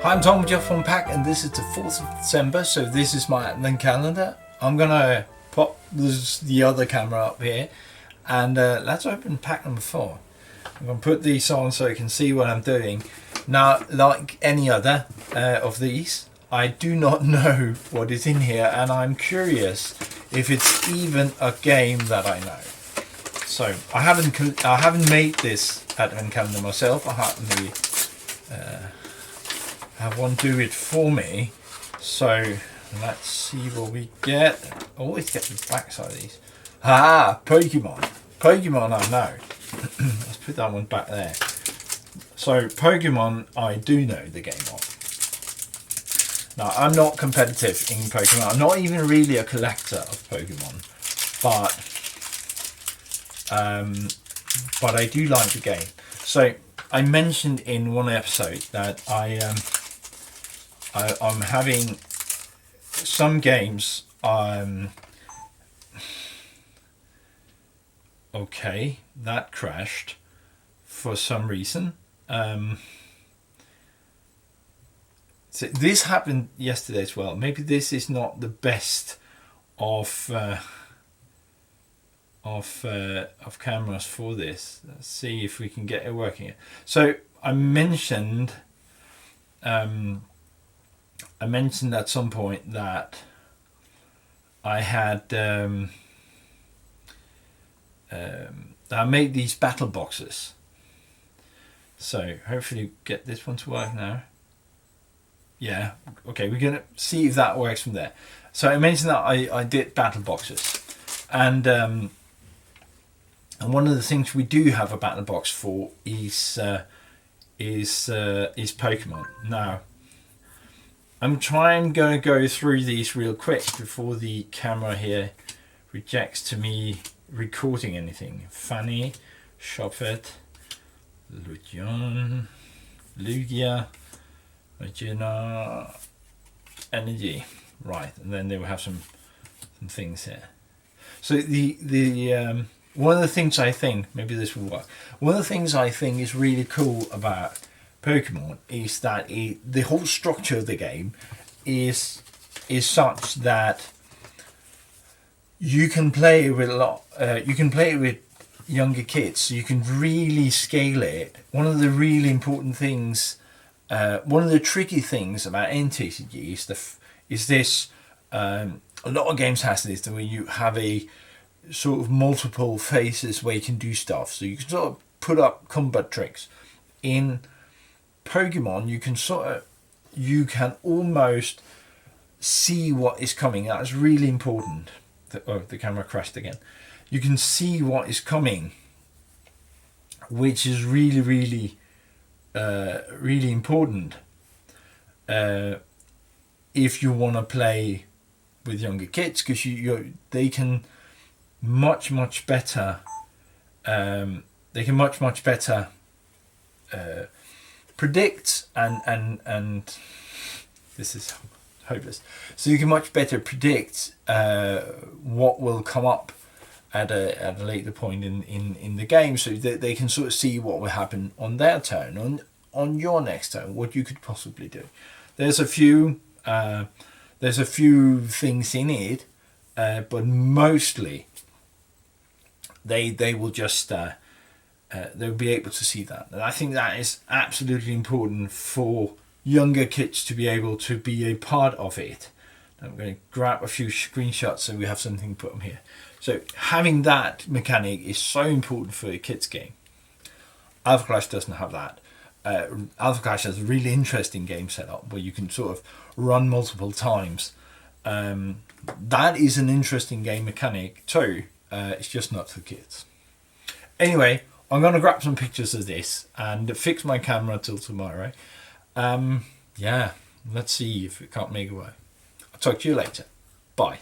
Hi, I'm Tom with your phone pack, and this is the 4th of December, so this is my advent calendar. I'm gonna pop the other camera up here, and let's open pack number 4. I'm gonna put these on so you can see what I'm doing. Now, like any other of these, I do not know what is in here, and I'm curious if it's even a game that I know. So I haven't made this advent calendar myself. I had me have one do it for me. So let's see what we get. I always get the backside of these. Pokemon. Pokemon I know. Let's put that one back there. So Pokemon I do know the game of. Now I'm not competitive in Pokemon. I'm not even really a collector of Pokemon, but I do like the game. So I mentioned in one episode that I'm having some games. Okay, that crashed for some reason. So this happened yesterday as well. Maybe this is not the best of cameras for this. Let's see if we can get it working. So I mentioned at some point that I had I made these battle boxes. So hopefully get this one to work now. Yeah, okay, we're gonna see if that works from there. So I mentioned that I did battle boxes, and one of the things we do have a battle box for is Pokemon. Now I'm going to go through these real quick before the camera here rejects to me recording anything. Fanny, Shopfet, Lugion, Lugia, Regina, Energy. Right, and then they will have some things here. So the one of the things I think, maybe this will work, one of the things I think is really cool about Pokemon is that the whole structure of the game is such that you can play with you can play it with younger kids, so you can really scale it. One of the really important things, one of the tricky things about TCG is this. A lot of games has this, where you have a sort of multiple phases where you can do stuff. So you can sort of put up combat tricks. In Pokemon, you can almost see what is coming. That's really important. The camera crashed again. You can see what is coming, which is really, really, really important if you want to play with younger kids, because they can much better. They can much better predict and this is hopeless. So you can much better predict what will come up at a later point in the game, so that they can sort of see what will happen on their turn, on your next turn, what you could possibly do. There's a few things in it, but mostly they will just they'll be able to see that. And I think that is absolutely important for younger kids to be able to be a part of it. I'm going to grab a few screenshots so we have something to put them here. So having that mechanic is so important for a kids game. Alpha Clash doesn't have that. Alpha Clash has a really interesting game setup where you can sort of run multiple times. That is an interesting game mechanic too. It's just not for kids. Anyway, I'm going to grab some pictures of this and fix my camera till tomorrow. Yeah, let's see if it can't make it work. I'll talk to you later. Bye.